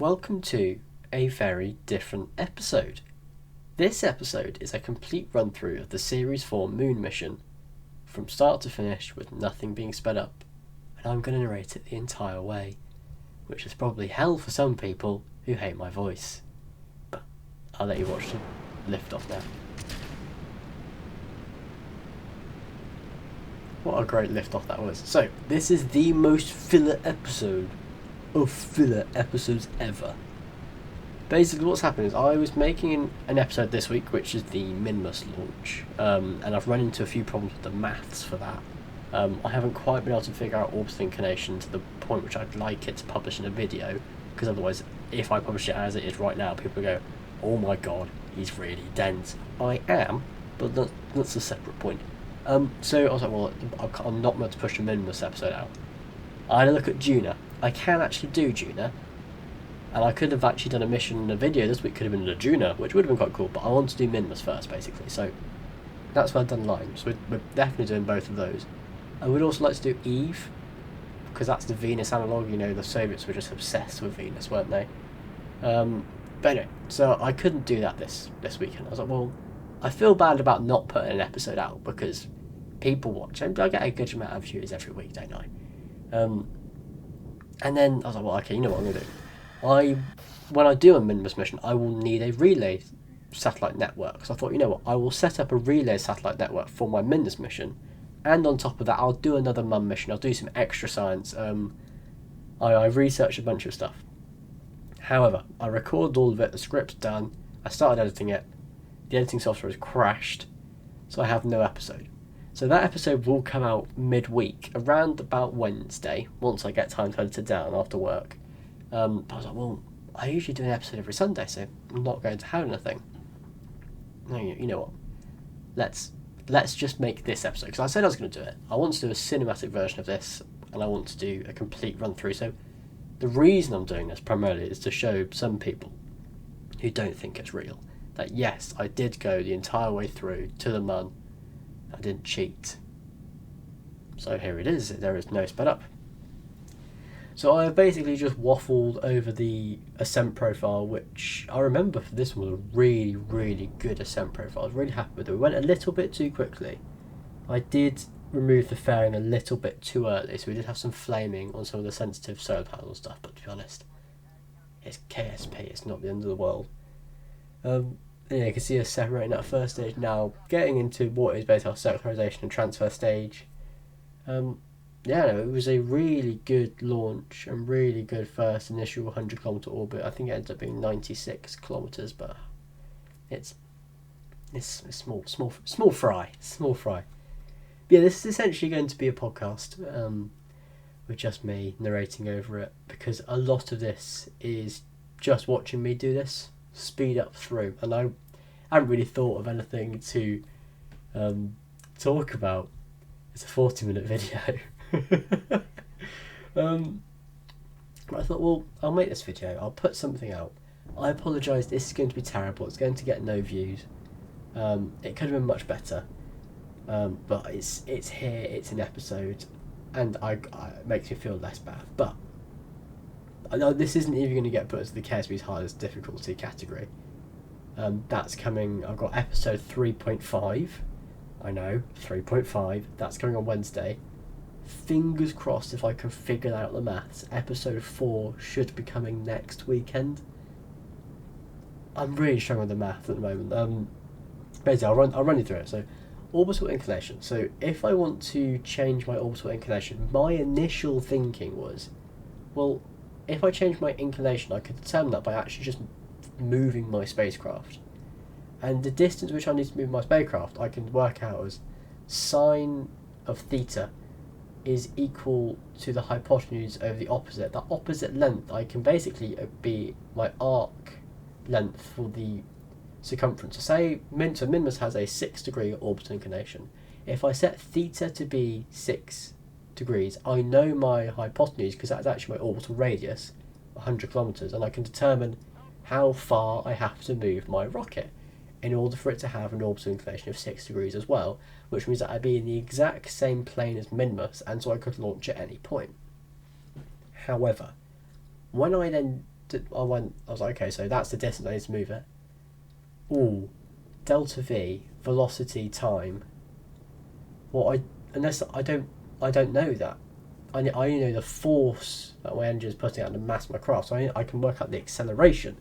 welcome to a very different episode. This episode is a complete run through of the Series 4 moon mission from start to finish with nothing being sped up, and I'm going to narrate it the entire way, which is probably hell for some people who hate my voice. But I'll let you watch the lift off now. What a great lift off that was. So, this is the most filler episode of filler episodes ever. Basically what's happened is I was making an episode this week, which is the Minmus launch, and I've run into a few problems with the maths for that. I haven't quite been able to figure out orbital inclination to the point which I'd like it to publish in a video, because otherwise if I publish it as it is right now, people go, oh my god, he's really dense. I am, but that's a separate point. So I was like, well, I'm not meant to push a Minmus episode out. I had a look at Juna. I can actually do Juna, and I could have actually done a mission in a video this week, could have been a Juna, which would have been quite cool, but I want to do Minmus first, basically, so that's what I've done line, so we're definitely doing both of those. I would also like to do Eve, because that's the Venus analogue. You know, the Soviets were just obsessed with Venus, weren't they? But anyway, so I couldn't do that this weekend. I was like, well, I feel bad about not putting an episode out, because people watch, and I get a good amount of views every week, don't I? And then I was like, well, okay, you know what I'm going to do? When I do a Minmus mission, I will need a relay satellite network. So I thought, you know what, I will set up a relay satellite network for my Minmus mission, and on top of that, I'll do another mum mission. I'll do some extra science. I researched a bunch of stuff. However, I recorded all of it, the script's done, I started editing it, the editing software has crashed, so I have no episode. So that episode will come out midweek, around about Wednesday, once I get time to edit it down after work. But I was like, well, I usually do an episode every Sunday, so I'm not going to have anything. No, you know what? Let's just make this episode, because I said I was going to do it. I want to do a cinematic version of this, and I want to do a complete run through. So the reason I'm doing this primarily is to show some people who don't think it's real that yes, I did go the entire way through to the Mun. I didn't cheat. So here it is, there is no sped up. So I basically just waffled over the ascent profile, which I remember for this one was a really, really good ascent profile. I was really happy with it. We went a little bit too quickly. I did remove the fairing a little bit too early, so we did have some flaming on some of the sensitive solar panel stuff, but to be honest, it's KSP, it's not the end of the world. Yeah, you can see us separating that first stage now, getting into what is basically our circularization and transfer stage. Yeah, no, it was a really good launch and really good first initial 100 kilometer orbit. I think it ended up being 96 kilometers, but it's small fry. But yeah, this is essentially going to be a podcast with just me narrating over it, because a lot of this is just watching me do this, speed up through, and I haven't really thought of anything to talk about. It's a 40-minute video. But I thought, well, I'll make this video, I'll put something out. I apologise, this is going to be terrible, it's going to get no views. It could have been much better, but it's here, it's an episode, and it makes me feel less bad. But I know this isn't even going to get put into the KSP's hardest difficulty category. That's coming, I've got episode 3.5, I know, 3.5, that's coming on Wednesday. Fingers crossed if I can figure out the maths, episode 4 should be coming next weekend. I'm really struggling with the math at the moment. Basically, I'll run you through it. So, orbital inclination. So, if I want to change my orbital inclination, my initial thinking was, well, if I change my inclination, I could determine that by actually just moving my spacecraft. And the distance which I need to move my spacecraft, I can work out as sine of theta is equal to the hypotenuse over the opposite. That opposite length, I can basically be my arc length for the circumference. So say Minmus has a 6 degree orbital inclination. If I set theta to be 6 degrees, I know my hypotenuse, because that's actually my orbital radius, 100 kilometers, and I can determine how far I have to move my rocket in order for it to have an orbital inclination of 6 degrees as well, which means that I'd be in the exact same plane as Minmus, and so I could launch at any point. However, when I then I was like, okay, so that's the distance I need to move it. Ooh, delta V, velocity, time. Unless I don't know that. I only know the force that my engine is putting out and the mass of my craft, so I can work out the acceleration.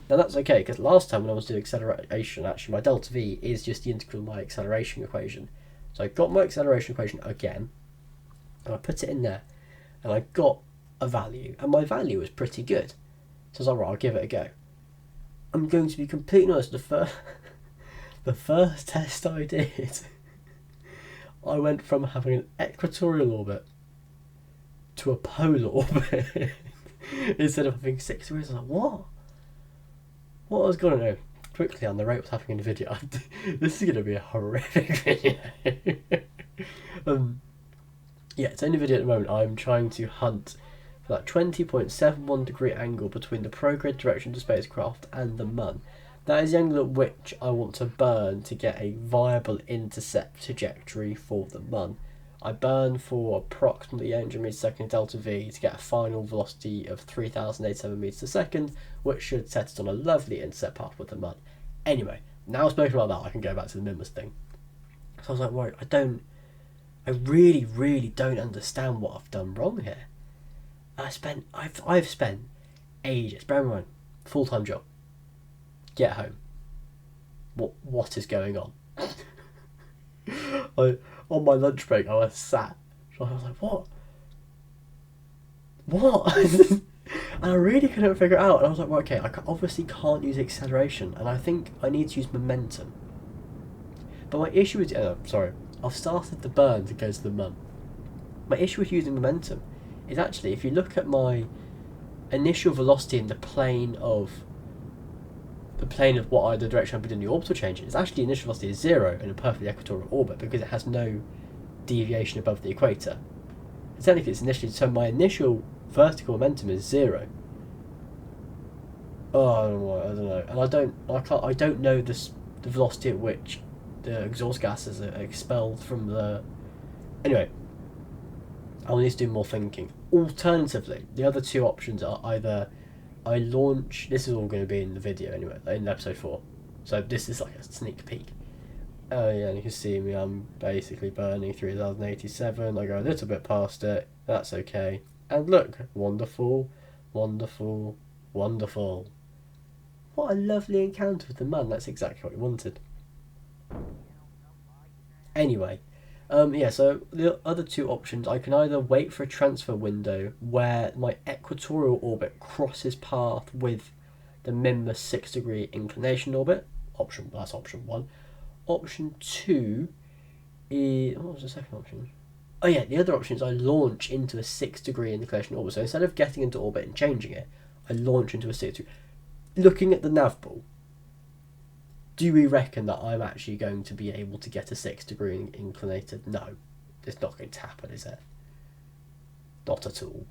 Now that's okay, because last time when I was doing acceleration, actually my delta V is just the integral of my acceleration equation. So I got my acceleration equation again, and I put it in there, and I got a value, and my value was pretty good. So I was like, right, I'll give it a go. I'm going to be completely honest, the first test I did, I went from having an equatorial orbit to a polar orbit instead of having 6 degrees. I was like, what? What was going on? Quickly on the rate what's happening in the video. This is going to be a horrific video. Yeah, it's only a video at the moment. I'm trying to hunt for that 20.71 degree angle between the prograde direction of the spacecraft and the Mun. That is the angle at which I want to burn to get a viable intercept trajectory for the Mun. I burn for approximately 800 meters per second delta V to get a final velocity of 3,087 meters per second, which should set us on a lovely intercept path with the Mun. Anyway, now I've spoken about that, I can go back to the Mimbus thing. So I was like, right, I really don't understand what I've done wrong here. I've spent ages, bear in mind, full-time job, get home. What is going on? On my lunch break, I was sat. So I was like, what? And I really couldn't figure it out. And I was like, well, okay, I obviously can't use acceleration, and I think I need to use momentum. But my issue is, I've started the burn to go to the Mun. My issue with using momentum is actually, if you look at my initial velocity in the plane of the direction I've been doing the orbital change, it's actually initial velocity is 0 in a perfectly equatorial orbit because it has no deviation above the equator. And technically it's initially, so my initial vertical momentum is 0. Oh, I don't know. And I don't know the velocity at which the exhaust gases are expelled from the... Anyway, I'll need to do more thinking. Alternatively, the other two options are either I launch... This is all going to be in the video anyway, in episode 4. So this is like a sneak peek. Oh yeah, and you can see me, I'm basically burning 3,087. I go a little bit past it. That's okay. And look, wonderful, wonderful, wonderful. What a lovely encounter with the Mun. That's exactly what we wanted. Anyway, yeah, so the other two options, I can either wait for a transfer window where my equatorial orbit crosses path with the Mimbus 6 degree inclination orbit. That's option 1. Option 2 is... What was the second option? Oh yeah, the other option is I launch into a 6 degree inclination orbit. So instead of getting into orbit and changing it, I launch into a 6 degree. Looking at the nav ball, do we reckon that I'm actually going to be able to get a 6 degree inclinated? No, it's not going to happen, is it? Not at all.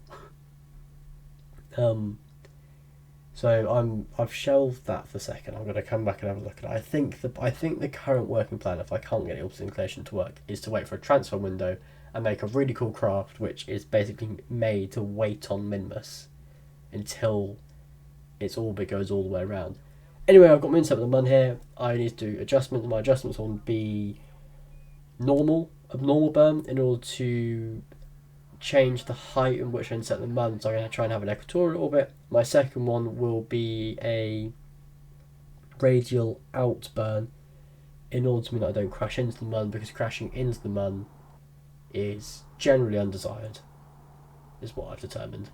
So I've shelved that for a second. I'm going to come back and have a look at it. I think the current working plan, if I can't get the orbital inclination to work, is to wait for a transfer window and make a really cool craft which is basically made to wait on Mimbus until its orbit goes all the way around. Anyway, I've got my intercept with the Mun here. I need to do adjustments. My adjustments will be abnormal burn in order to change the height in which I intercept the Mun. So I'm going to try and have an equatorial orbit. My second one will be a radial out burn in order to mean that I don't crash into the Mun, because crashing into the Mun is generally undesired, is what I've determined.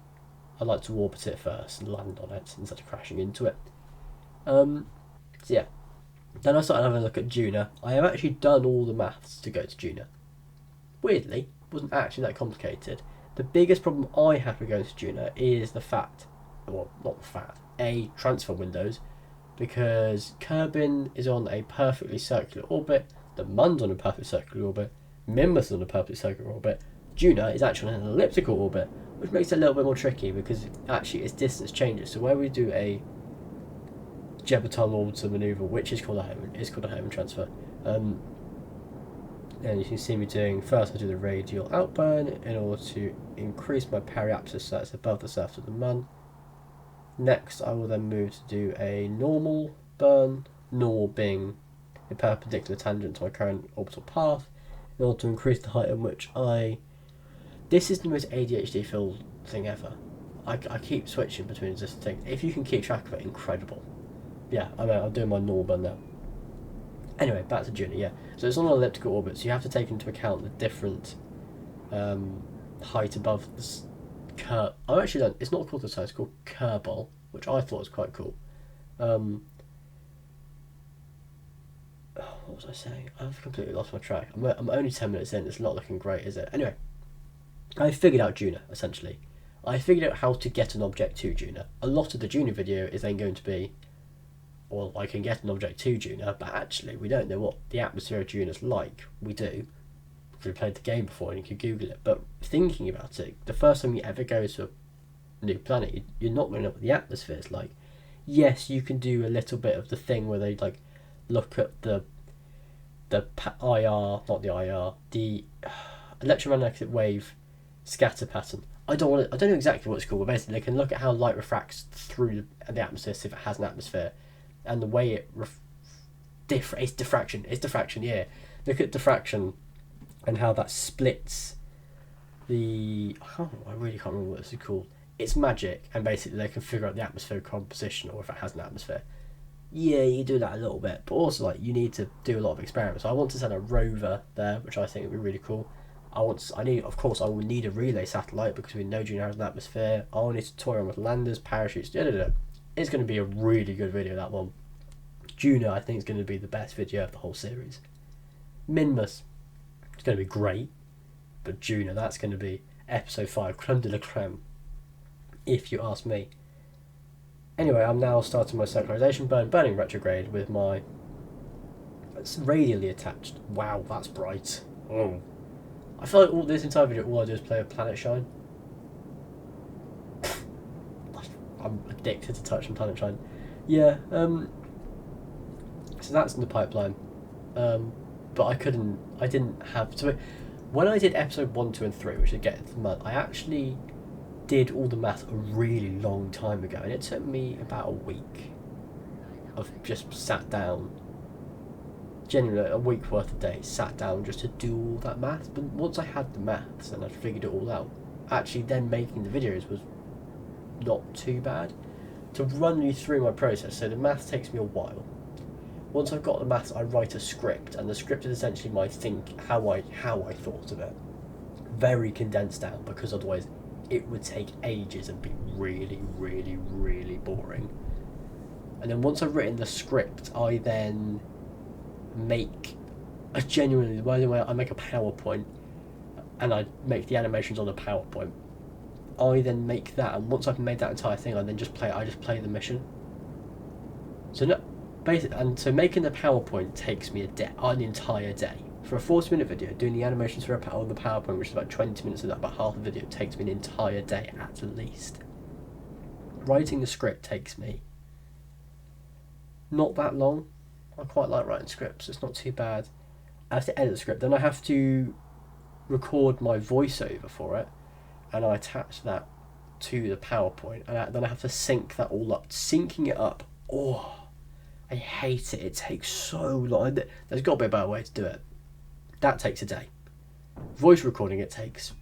I like to orbit it first and land on it instead of crashing into it. So yeah, then I started having a look at Juna. I have actually done all the maths to go to Juna. Weirdly, it wasn't actually that complicated. The biggest problem I have with going to Juna is the fact, well, not the fact, transfer windows, because Kerbin is on a perfectly circular orbit, the Mun's on a perfectly circular orbit, Mimbus is on a perfectly circular orbit, Juna is actually on an elliptical orbit, which makes it a little bit more tricky because actually its distance changes. So where we do a Orbital orbital maneuver, which is called a Hohmann transfer. And you can see me doing, first I do the radial outburn in order to increase my periapsis so it's above the surface of the Mun. Next, I will then move to do a normal burn, normal being a perpendicular tangent to my current orbital path, in order to increase the height at which I... This is the most ADHD filled thing ever. I keep switching between this thing. If you can keep track of it, incredible. Yeah, I'm doing my normal burn now. Anyway, back to Juna, yeah. So it's on an elliptical orbit, so you have to take into account the different height above the I actually don't. It's not called the size. It's called Kerbal, which I thought was quite cool. What was I saying? I've completely lost my track. I'm only 10 minutes in. It's not looking great, is it? Anyway, I figured out Juna essentially. I figured out how to get an object to Juna. A lot of the Juna video is then going to be, well, I can get an object to Juna, but actually we don't know what the atmosphere of Juna's like. We do. We played the game before and you could Google it, but thinking about it, the first time you ever go to a new planet, you're not going to know what the atmosphere is like. Yes, you can do a little bit of the thing where they like look at the electromagnetic wave scatter pattern. I don't know exactly what it's called, but basically they can look at how light refracts through the atmosphere, see if it has an atmosphere, and the way it it's diffraction, yeah. Look at diffraction and how that splits I really can't remember what this is called. It's magic, and basically they can figure out the atmosphere composition or if it has an atmosphere. Yeah, you do that a little bit, but also like you need to do a lot of experiments. So I want to send a rover there, which I think would be really cool. I will need a relay satellite because we know Juna has an atmosphere. I'll need to toy around with landers, parachutes, It's going to be a really good video, that one. Juna, I think, is going to be the best video of the whole series. Minmus, it's going to be great, but Juna, that's going to be episode 5, creme de la creme, if you ask me. Anyway, I'm now starting my circularization burning retrograde with my... It's radially attached. Wow, that's bright. Oh. I feel like this entire video, all I do is play a PlanetShine. I'm addicted to touching PlanetShine. Yeah, so that's in the pipeline. But I didn't have... So when I did episode 1, 2 and 3, which is Get the Mud, I actually did all the math a really long time ago, and it took me about a week of just sat down, genuinely a week worth of days, sat down just to do all that math. But once I had the maths and I figured it all out, actually then making the videos was not too bad. To run you through my process, so the math takes me a while. Once I've got the maths, I write a script, and the script is essentially how I thought of it. Very condensed down, because otherwise it would take ages and be really, really, really boring. And then once I've written the script, I then make I make a PowerPoint, and I make the animations on the PowerPoint. I then make that, and once I've made that entire thing, I just play the mission. So making the PowerPoint takes me an entire day. For a 40-minute video, doing the animations for on the PowerPoint, which is about 20 minutes of that, about half the video, takes me an entire day at least. Writing the script takes me not that long. I quite like writing scripts, it's not too bad. I have to edit the script, then I have to record my voiceover for it, and I attach that to the PowerPoint, and then I have to sync that all up. Syncing it up, I hate it. It takes so long. There's got to be a better way to do it. That takes a day. Voice recording, it takes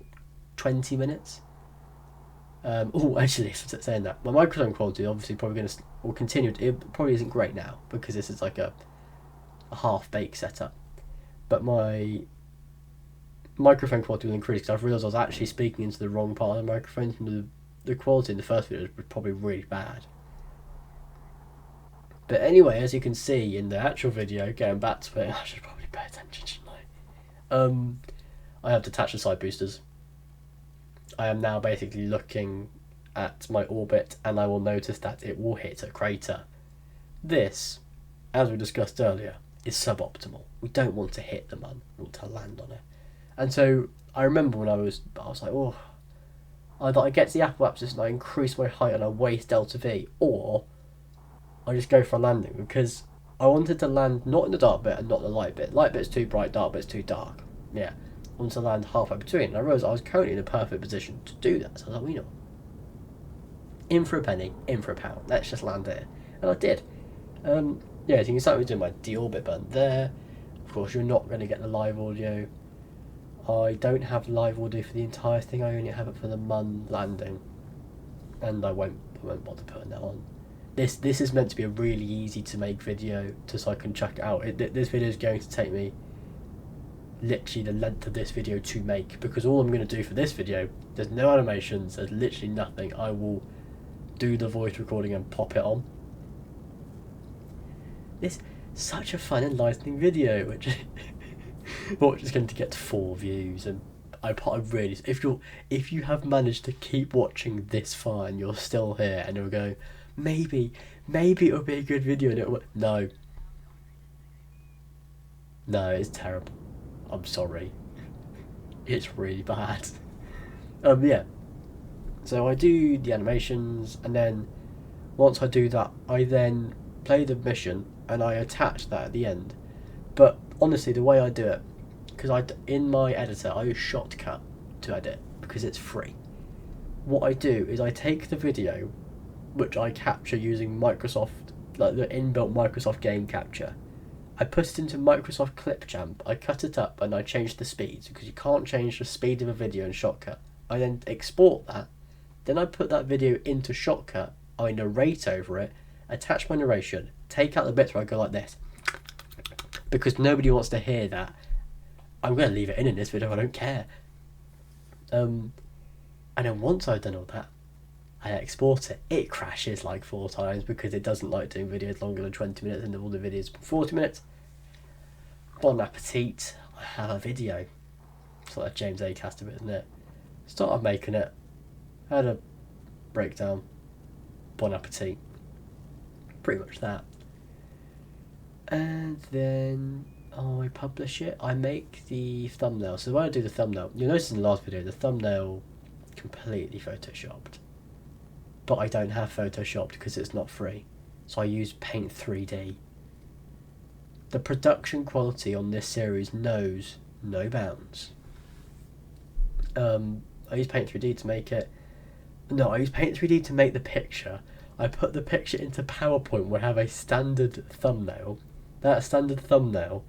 20 minutes. Actually, saying that, my microphone quality obviously will continue. It probably isn't great now because this is like a half-baked setup. But my microphone quality will increase because I've realised I was actually speaking into the wrong part of the microphone. And the quality in the first video was probably really bad. But anyway, as you can see in the actual video, getting back to it, I should probably pay attention, shouldn't I? I have detached the side boosters. I am now basically looking at my orbit, and I will notice that it will hit a crater. This, as we discussed earlier, is suboptimal. We don't want to hit the Mun, we want to land on it. And so I remember when I was like, I get to the apoapsis and I increase my height and I waste delta V, or I just go for a landing, because I wanted to land not in the dark bit and not the light bit. Light bit's too bright, dark bit's too dark. Yeah. I wanted to land halfway between, and I realised I was currently in a perfect position to do that. So I was like, In for a penny, in for a pound. Let's just land here. And I did. Yeah, so you can start with doing my deorbit button there. Of course, you're not going to get the live audio. I don't have live audio for the entire thing. I only have it for the Mun landing. And I won't bother putting that on. This is meant to be a really easy to make video, so I can check it out. This video is going to take me literally the length of this video to make, because all I'm going to do for this video, there's no animations, there's literally nothing. I will do the voice recording and pop it on. It's such a fun, enlightening video, which is going to get 4 views, and I really, if you have managed to keep watching this far and you're still here and you'll go, maybe it'll be a good video, and it'll, no, it's terrible. I'm sorry. It's really bad. Yeah. So I do the animations, and then once I do that, I then play the mission and I attach that at the end. But honestly, the way I do it, because in my editor I use Shotcut to edit because it's free. What I do is I take the video, which I capture using Microsoft, like the inbuilt Microsoft game capture. I put it into Microsoft Clipchamp, I cut it up and I change the speeds, because you can't change the speed of a video in Shotcut. I then export that, then I put that video into Shotcut, I narrate over it, attach my narration, take out the bits where I go like this, because nobody wants to hear that. I'm going to leave it in this video, I don't care. And then once I've done all that, I export it. It crashes like 4 times because it doesn't like doing videos longer than 20 minutes, and all the videos 40 minutes. Bon appetit, I have a video. It's like a James A. Cast of it, isn't it? Started making it, had a breakdown, bon appetit. Pretty much that. And then I publish it. I make the thumbnail. So when I do the thumbnail, you'll notice in the last video, the thumbnail completely photoshopped. But I don't have Photoshopped because it's not free. So I use Paint 3D. The production quality on this series knows no bounds. I use Paint 3D to make it. No, I use Paint 3D to make the picture. I put the picture into PowerPoint where I have a standard thumbnail. That standard thumbnail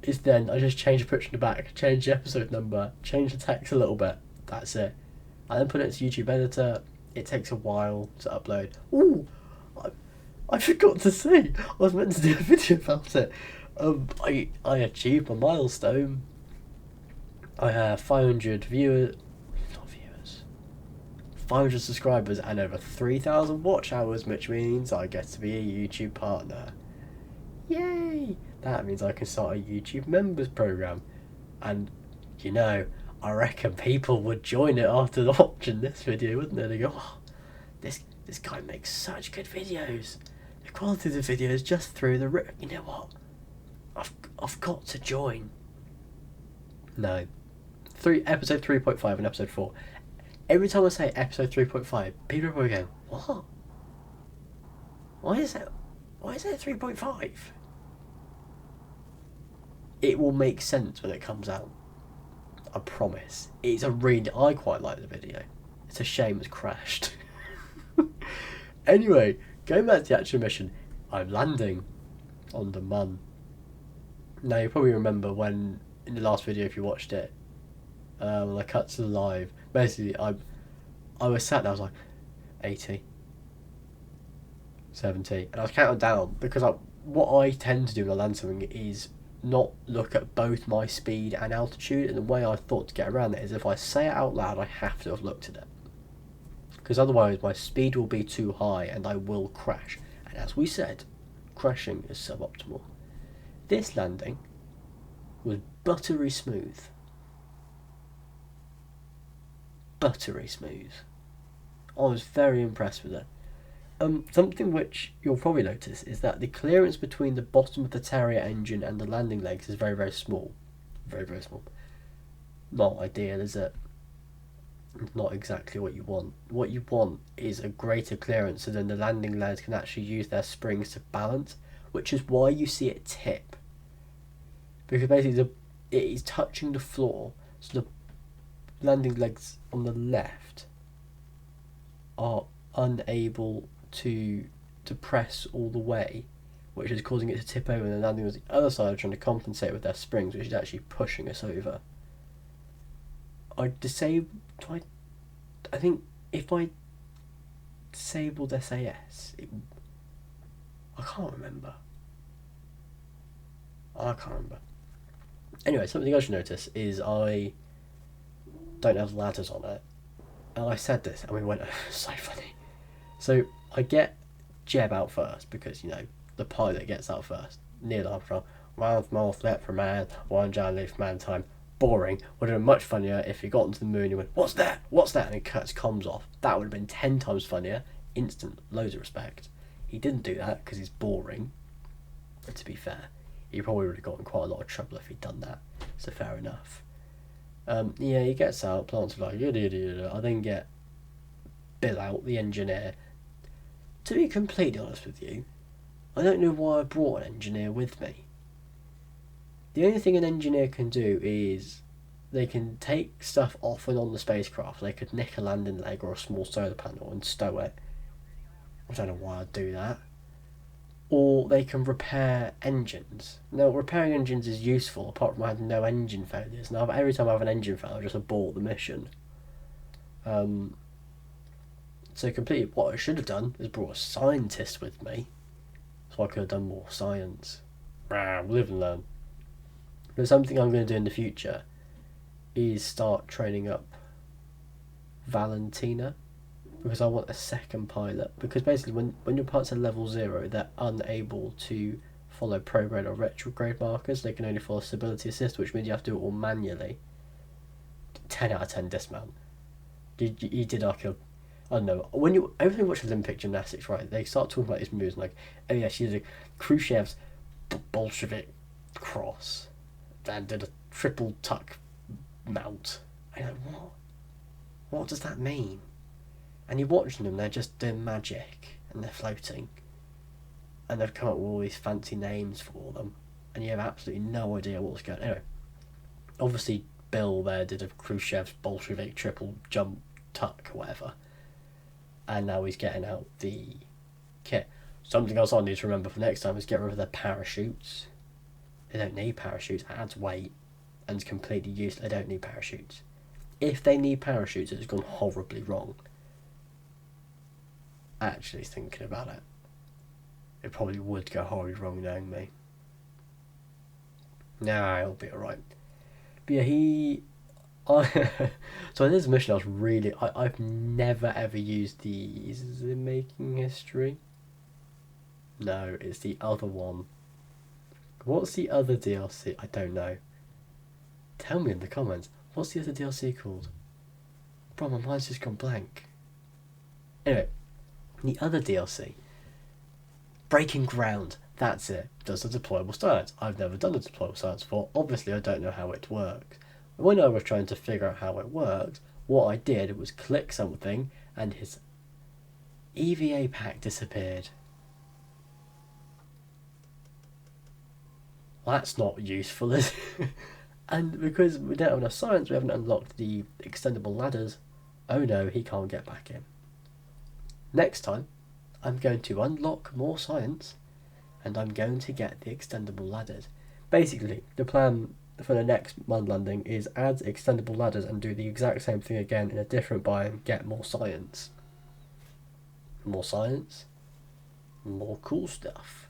is then, I just change the picture in the back, change the episode number, change the text a little bit. That's it. I then put it into YouTube Editor. It takes a while to upload. Ooh, I forgot to say, I was meant to do a video about it. I achieved my milestone. I have 500 viewers, 500 subscribers and over 3,000 watch hours, which means I get to be a YouTube partner. Yay! That means I can start a YouTube members program, and you know, I reckon people would join it after watching this video, wouldn't they? They go, oh, this guy makes such good videos. The quality of the video is just through the roof. You know what? I've got to join. No. Episode 3.5 and episode 4. Every time I say episode 3.5, people are probably going, what? Why is it 3.5? It will make sense when it comes out. I promise. I quite like the video. It's a shame it's crashed. Anyway, going back to the actual mission, I'm landing on the Mun. Now you probably remember when, in the last video if you watched it, when I cut to the live, basically I was sat there, I was like 80, 70, and I was counting down, because what I tend to do when I land something is not look at both my speed and altitude, and the way I thought to get around it is if I say it out loud I have to have looked at it, because otherwise my speed will be too high and I will crash, and as we said, crashing is suboptimal. This landing was buttery smooth. Buttery smooth. I was very impressed with it. Something which you'll probably notice is that the clearance between the bottom of the Terrier engine and the landing legs is very, very small. Very, very small. Not ideal, is it? Not exactly what you want. What you want is a greater clearance so then the landing legs can actually use their springs to balance, which is why you see it tip. Because basically it is touching the floor, so the landing legs on the left are unable to press all the way, which is causing it to tip over, and then landing on the other side trying to compensate with their springs, which is actually pushing us over. I think if I disabled SAS, I can't remember. Anyway, something else you notice is I don't have ladders on it. And I said this, and we went, so funny. So I get Jeb out first, because, the pilot gets out first. Neil Armstrong, 1 small step for man, 1 giant leap for mankind. Boring. Would have been much funnier if he got onto the moon and he went, what's that? And he cuts comms off. That would have been 10 times funnier. Instant, loads of respect. He didn't do that because he's boring. But to be fair, he probably would have gotten quite a lot of trouble if he'd done that. So fair enough. He gets out, plants are like, I then get Bill out, the engineer. To be completely honest with you, I don't know why I brought an engineer with me. The only thing an engineer can do is they can take stuff off and on the spacecraft. They could nick a landing leg or a small solar panel and stow it. I don't know why I'd do that. Or they can repair engines. Now, repairing engines is useful, apart from I had no engine failures. Now, every time I have an engine failure, I just abort the mission. So completely, what I should have done is brought a scientist with me, so I could have done more science. Live and learn. But something I'm going to do in the future is start training up Valentina, because I want a second pilot. Because basically when your pilots are level 0, they're unable to follow prograde or retrograde markers. They can only follow stability assist, which means you have to do it all manually. 10 out of 10 dismount. You did our kill. I don't know. Every time you watch Olympic gymnastics, right, they start talking about these moves like, oh yeah, she did a Khrushchev's Bolshevik cross and did a triple tuck mount. I'm like, what? What does that mean? And you're watching them, they're just doing magic, and they're floating. And they've come up with all these fancy names for them, and you have absolutely no idea what's going on. Anyway, obviously Bill there did a Khrushchev's Bolshevik triple jump tuck or whatever. And now he's getting out the kit. Something else I need to remember for next time is get rid of their parachutes. They don't need parachutes, it adds weight, and it's completely useless. They don't need parachutes. If they need parachutes, it's gone horribly wrong. Actually thinking about it, it probably would go horribly wrong knowing me. Nah, it'll be alright. But yeah, so in this mission I've never ever used these. Is it Making History? No, it's the other one. What's the other DLC? I don't know. Tell me in the comments. What's the other DLC called? Bro, my mind's just gone blank. Anyway, the other DLC, Breaking Ground, that's it. Does the deployable science. I've never done a deployable science before. Obviously, I don't know how it works. When I was trying to figure out how it works, what I did was click something, and his EVA pack disappeared. Well, that's not useful, is it? And because we don't have enough science, we haven't unlocked the extendable ladders. Oh no, he can't get back in. Next time, I'm going to unlock more science, and I'm going to get the extendable ladders. Basically, the plan for the next moon landing is add extendable ladders and do the exact same thing again in a different biome, get more science. More science, more cool stuff.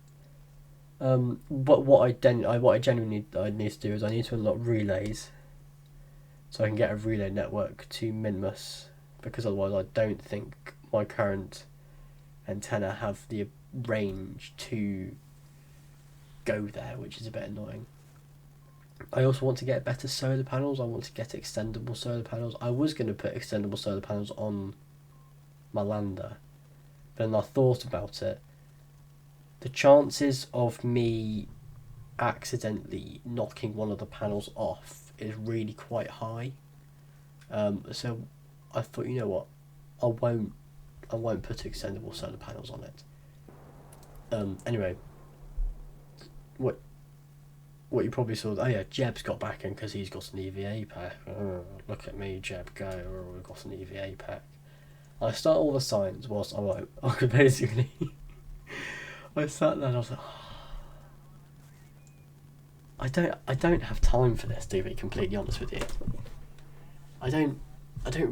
But what I genuinely need to do is I need to unlock relays, so I can get a relay network to Minmus, because otherwise I don't think my current antenna have the range to go there, which is a bit annoying. I also want to get better solar panels. I want to get extendable solar panels. I was going to put extendable solar panels on my lander, but then I thought about it. The chances of me accidentally knocking one of the panels off is really quite high. So I thought, you know what, I won't put extendable solar panels on it. Anyway, what you probably saw, oh yeah, Jeb's got back in because he's got an EVA pack. Oh, look at me, Jeb, go, we've got an EVA pack. I start all the signs whilst I could basically. I sat there and I was like, I don't have time for this, to be completely honest with you. I don't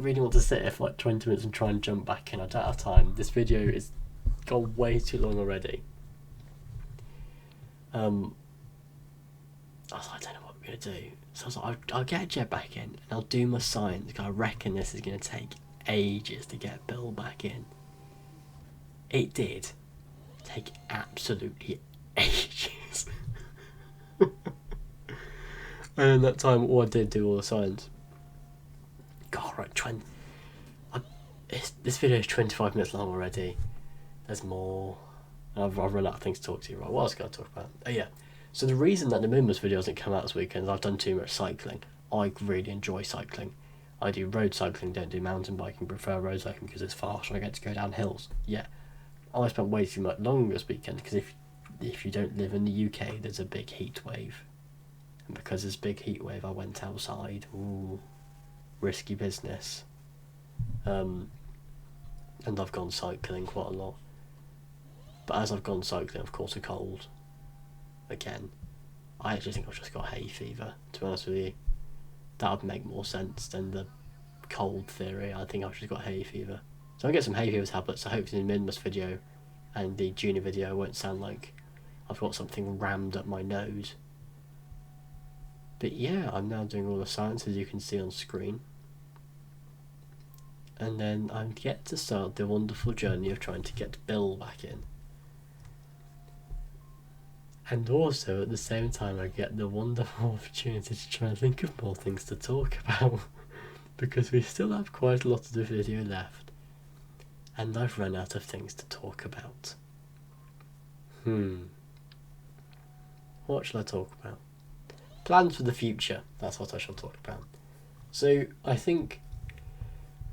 really want to sit here for like 20 minutes and try and jump back in. I don't have time. This video is gone way too long already. I was like, I don't know what we're going to do. So I was like, I'll get a jet back in and I'll do my science, because I reckon this is going to take ages to get Bill back in. It did take absolutely ages. And in that time, all I did do all the science. God, right, this video is 25 minutes long already. There's more. I've run out of things to talk to you. Right, what else can I talk about? Oh yeah. So the reason that the Moonless video doesn't come out this weekend is I've done too much cycling. I really enjoy cycling. I do road cycling, don't do mountain biking, prefer road cycling because it's fast and I get to go down hills. Yeah. I spent way too much longer this weekend because if you don't live in the UK, there's a big heat wave. And because there's a big heat wave, I went outside. Ooh, risky business. And I've gone cycling quite a lot. But as I've gone cycling, I've caught a cold. Again. I actually think I've just got hay fever, to be honest with you. That would make more sense than the cold theory. I think I've just got hay fever. So I'll get some hay fever tablets, so hopefully in the Midmas video and the Juna video it won't sound like I've got something rammed up my nose. But yeah, I'm now doing all the science as you can see on screen. And then I'm yet to start the wonderful journey of trying to get Bill back in. And also, at the same time, I get the wonderful opportunity to try and think of more things to talk about. Because we still have quite a lot of the video left. And I've run out of things to talk about. What shall I talk about? Plans for the future. That's what I shall talk about. So, I think,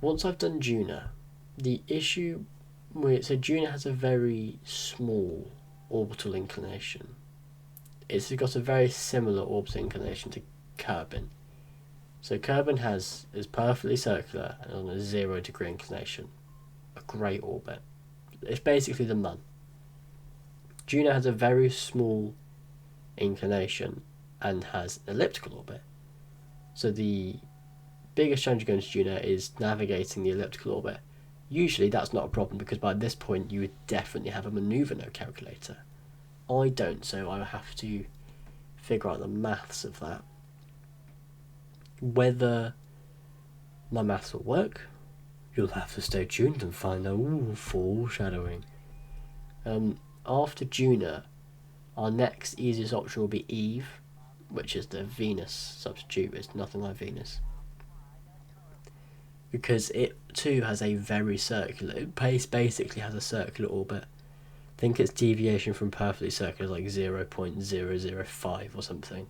once I've done Juna, the issue with... So, Juna has a very small orbital inclination. It's got a very similar orbital inclination to Kerbal. So Kerbal is perfectly circular and on a 0 degree inclination. A great orbit. It's basically the Mun. Juna has a very small inclination and has an elliptical orbit. So the biggest challenge going to Juna is navigating the elliptical orbit. Usually that's not a problem because by this point you would definitely have a manoeuvre node calculator. I don't, so I have to figure out the maths of that. Whether my maths will work, you'll have to stay tuned and find out. Ooh, foreshadowing. After Juna, our next easiest option will be Eve, which is the Venus substitute. It's nothing like Venus. Because it too has a very circular, it basically has a circular orbit. I think its deviation from perfectly circular is like 0.005 or something.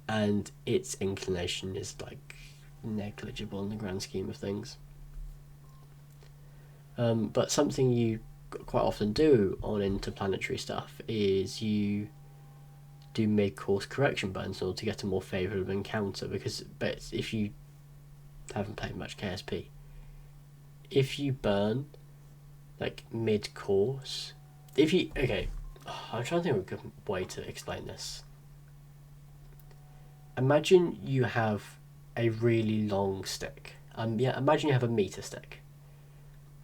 And its inclination is like negligible in the grand scheme of things. But something you quite often do on interplanetary stuff is you do mid-course correction burns in order to get a more favourable encounter. But if you haven't played much KSP, if you burn like mid-course, I'm trying to think of a good way to explain this. Imagine you have a really long stick. Imagine you have a meter stick,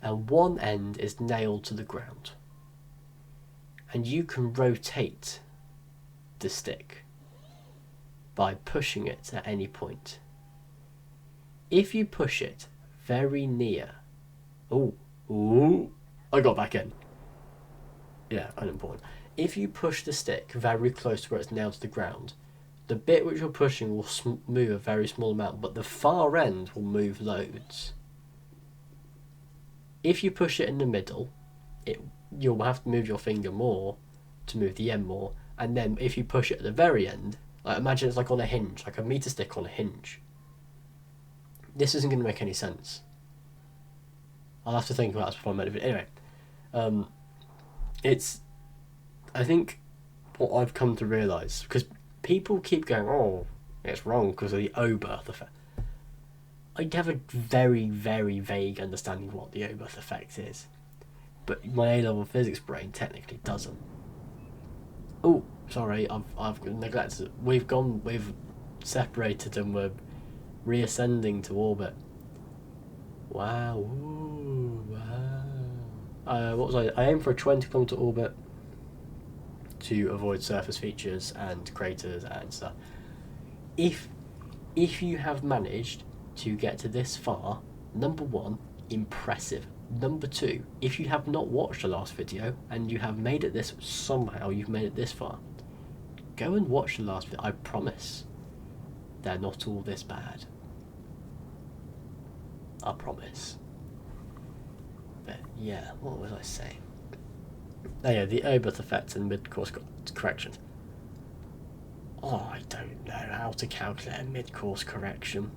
and one end is nailed to the ground, and you can rotate the stick by pushing it at any point. If you push it very near, I got back in. Yeah, unimportant. If you push the stick very close to where it's nailed to the ground, the bit which you're pushing will move a very small amount, but the far end will move loads. If you push it in the middle, you'll have to move your finger more to move the end more, and then if you push it at the very end, like imagine it's like on a hinge, like a meter stick on a hinge. This isn't going to make any sense. I'll have to think about this before I make a video. Anyway, I think what I've come to realise, because people keep going, oh, it's wrong because of the O birth effect. I have a very, very vague understanding of what the O-birth effect is, but my A-level physics brain technically doesn't. Oh, sorry, I've neglected it. We've separated and we're reascending to orbit. Wow, ooh, wow. What was I aim for a 20-kilometer orbit to avoid surface features and craters and stuff. If you have managed to get to this far, number one, impressive. Number two, if you have not watched the last video and you have made it this somehow, you've made it this far, go and watch the last video. I promise they're not all this bad. I promise. But yeah, what was I saying? Oh yeah, the O-birth effect and mid-course corrections. Oh, I don't know how to calculate a mid-course correction.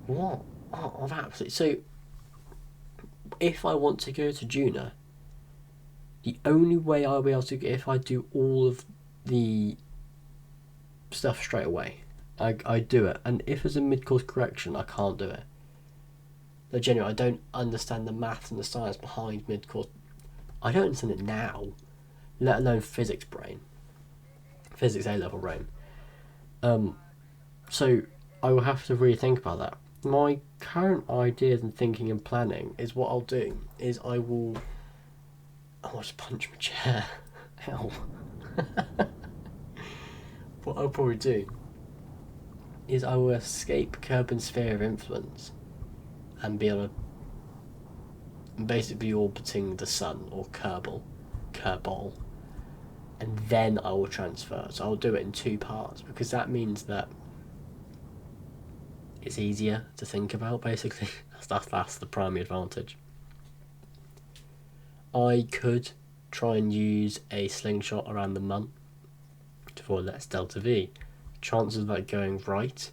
What? Oh, I've absolutely... So, if I want to go to Juna, the only way I'll be able to... If I do all of the stuff straight away, I do it. And if there's a mid-course correction, I can't do it. No, genuinely, I don't understand the maths and the science behind mid-course. I don't understand it now, let alone physics brain. Physics A-level brain. So I will have to really think about that. My current ideas and thinking and planning is what I'll do is I'll just punch my chair. Hell. What I'll probably do is I will escape Kerbin's sphere of influence and be able to basically orbiting the sun or Kerbal, and then I will transfer. So I'll do it in 2 parts because that means that it's easier to think about. Basically, that's the primary advantage. I could try and use a slingshot around the Mun to avoid that's delta V. Chances of that going right,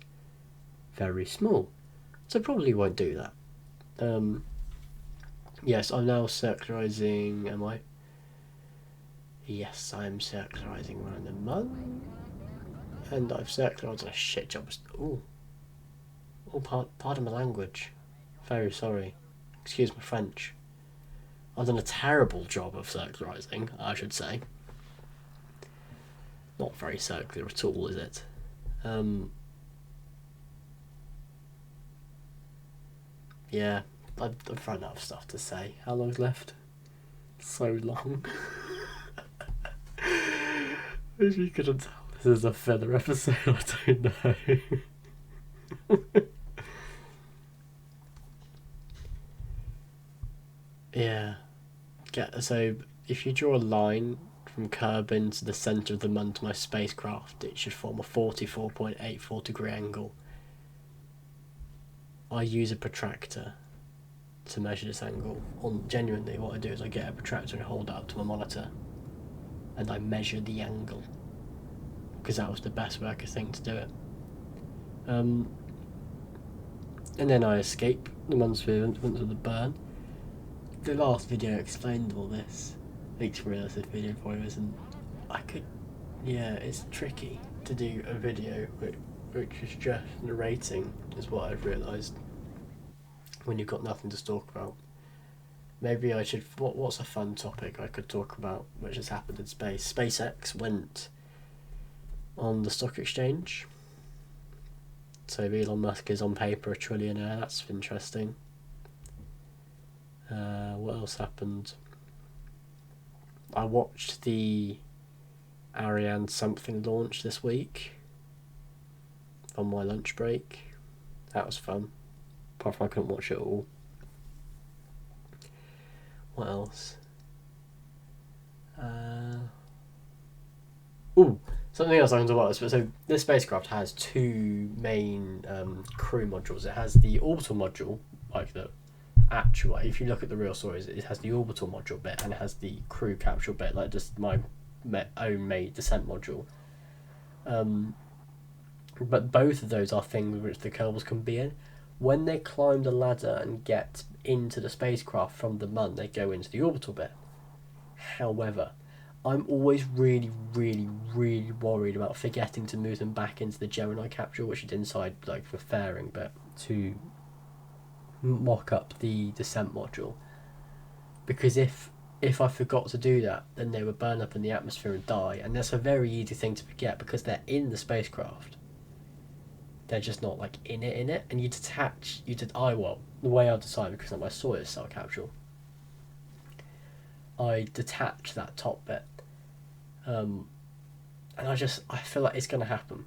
very small. So probably won't do that. Yes, I'm now circularizing. Am I? Yes, I'm circularizing around the Mun, and I've circularized a shit job. Pardon my language. Very sorry. Excuse my French. I've done a terrible job of circularizing, I should say. Not very circular at all, is it? Yeah, I've run out of stuff to say. How long's left? So long. If you couldn't tell, this is a filler episode, I don't know. Yeah. So if you draw a line from Kerbin to the centre of the Mun to my spacecraft, it should form a 44.84 degree angle. I use a protractor to measure this angle. Genuinely, what I do is I get a protractor and hold it up to my monitor, and I measure the angle because that was the best way I could think to do it. And then I escape the Mun's sphere of influence with a burn. The last video explained all this. I need to realise this video probably isn't. It's tricky to do a video which is just narrating, is what I've realised, when you've got nothing to talk about. Maybe I should. What's a fun topic I could talk about which has happened in space? SpaceX went on the stock exchange. So Elon Musk is on paper a trillionaire. That's interesting. What else happened? I watched the Ariane something launch this week on my lunch break. That was fun. Apart from I couldn't watch it all. What else? Something else I can talk about. So this spacecraft has 2 main crew modules. It has the orbital module, like the actual. If you look at the real stories, it has the orbital module bit, and it has the crew capsule bit, like just my own made descent module. But both of those are things which the Kerbals can be in. When they climb the ladder and get into the spacecraft from the Mun, they go into the orbital bit. However, I'm always really, really, really worried about forgetting to move them back into the Gemini capsule, which is inside like the fairing bit. to mock up the descent module, because if I forgot to do that, then they would burn up in the atmosphere and die, and that's a very easy thing to forget because they're in the spacecraft. They're just not like in it, and you detach. The way I decided, because I saw it cell capsule, I detach that top bit, and I feel like it's gonna happen.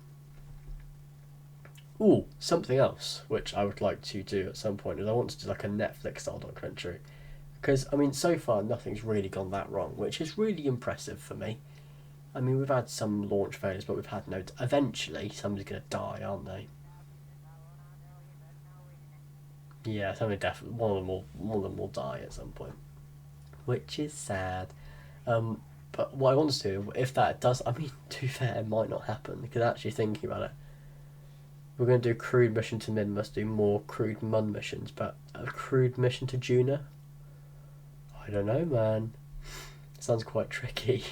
Ooh, something else which I would like to do at some point is I want to do like a Netflix style documentary, because I mean so far nothing's really gone that wrong, which is really impressive for me. I mean, we've had some launch failures, but we've had no. Eventually, somebody's gonna die, aren't they? Yeah, somebody definitely. One of them will die at some point, which is sad. But what I want to do, if that does, I mean, to be fair, it might not happen, because actually thinking about it, we're going to do a crewed mission to Min, must do more crewed Mun missions, but a crewed mission to Juna? I don't know, man. Sounds quite tricky.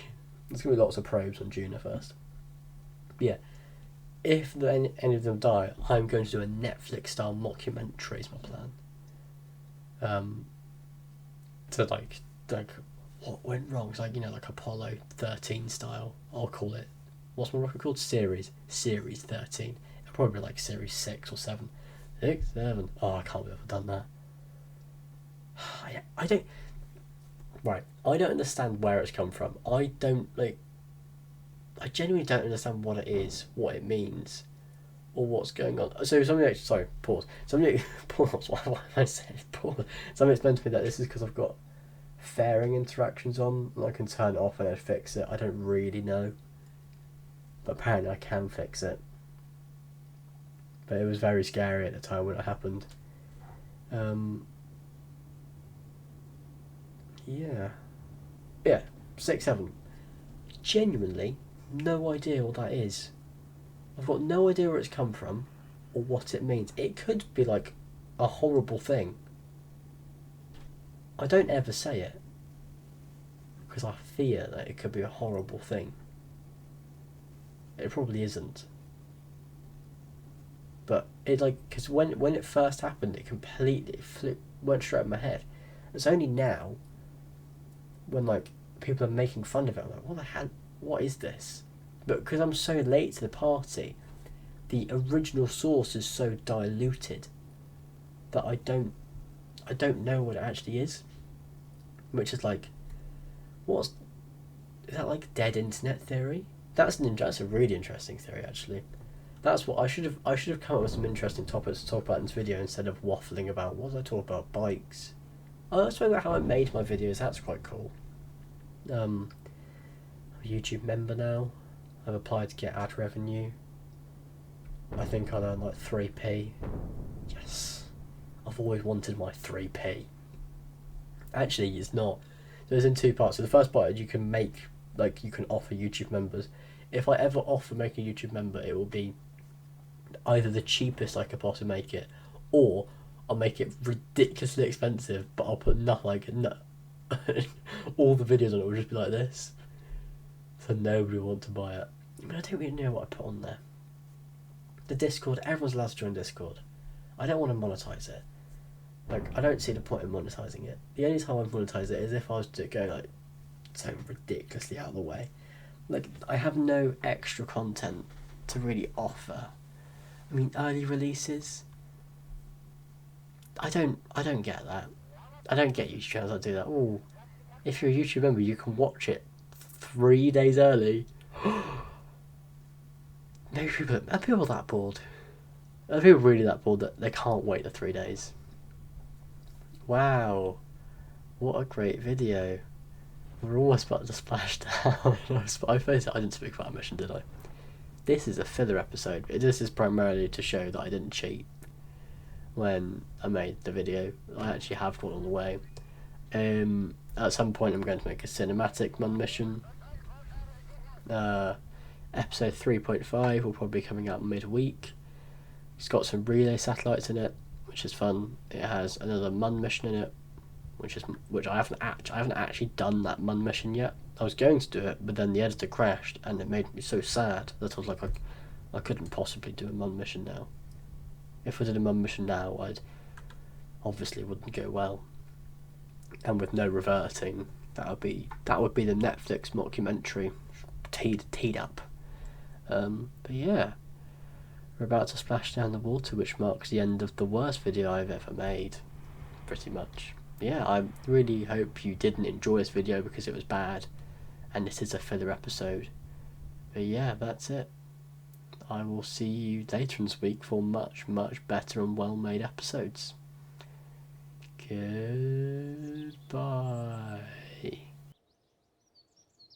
There's going to be lots of probes on Juna first. But yeah, if any of them die, I'm going to do a Netflix-style mockumentary is my plan. To like what went wrong? It's like, like Apollo 13 style. I'll call it. What's my rocket called? Ceres 13. It'll probably be like Series 6 or 7. 6, 7. Oh, I can't believe I've done that. I don't. Right, I don't understand where it's come from. I genuinely don't understand what it is, what it means, or what's going on. So pause. Pause. Why am I saying pause? Somebody explained to me that this is because I've got fairing interactions on, and I can turn it off and I'd fix it. I don't really know, but apparently I can fix it. But it was very scary at the time when it happened. Yeah, 6, 7. Genuinely, no idea what that is. I've got no idea where it's come from, or what it means. It could be like a horrible thing. I don't ever say it, because I fear that it could be a horrible thing. It probably isn't. But it because when it first happened, it completely went straight in my head. It's only now, when people are making fun of it, I'm like, what the hell? What is this? But because I'm so late to the party, the original source is so diluted that I don't know what it actually is. Which is is that like dead internet theory? That's a really interesting theory actually. That's what I should have come up with some interesting topics to talk about in this video instead of waffling about what was I talking about? Bikes. Oh, I spoke about how I made my videos. That's quite cool. I'm a YouTube member now. I've applied to get ad revenue. I think I'll earn like 3p. Yes. I've always wanted my 3p. Actually, it's not. There's in two parts. So the first part, you can offer YouTube members. If I ever offer making a YouTube member, it will be either the cheapest I could possibly make it, or I'll make it ridiculously expensive, but I'll put all the videos on it will just be like this. So nobody will want to buy it. I mean, I don't really know what I put on there. The Discord, everyone's allowed to join Discord. I don't want to monetize it. I don't see the point in monetizing it. The only time I'd monetize it is if I was going so ridiculously out of the way. I have no extra content to really offer. I mean, early releases. I don't get that. I don't get YouTube channels that do that. Oh, if you're a YouTube member, you can watch it 3 days early. Maybe are people that bored? Are people really that bored that they can't wait the 3 days? Wow, what a great video. We're almost about to splash down. I didn't speak about a mission, did I? This is a filler episode. This is primarily to show that I didn't cheat when I made the video. I actually have one on the way. At some point I'm going to make a cinematic Mun mission. Episode 3.5 will probably be coming out midweek. It's got some relay satellites in it, which is fun. It has another Mun mission in it, which I haven't actually done that Mun mission yet. I was going to do it, but then the editor crashed, and it made me so sad that I was like, I couldn't possibly do a Mun mission now. If I did a mum mission now, I'd obviously wouldn't go well. And with no reverting, that would be the Netflix mockumentary teed up. But yeah, we're about to splash down the water, which marks the end of the worst video I've ever made, pretty much. Yeah, I really hope you didn't enjoy this video because it was bad, and this is a filler episode. But yeah, that's it. I will see you later in this week for much, much better and well-made episodes. Goodbye.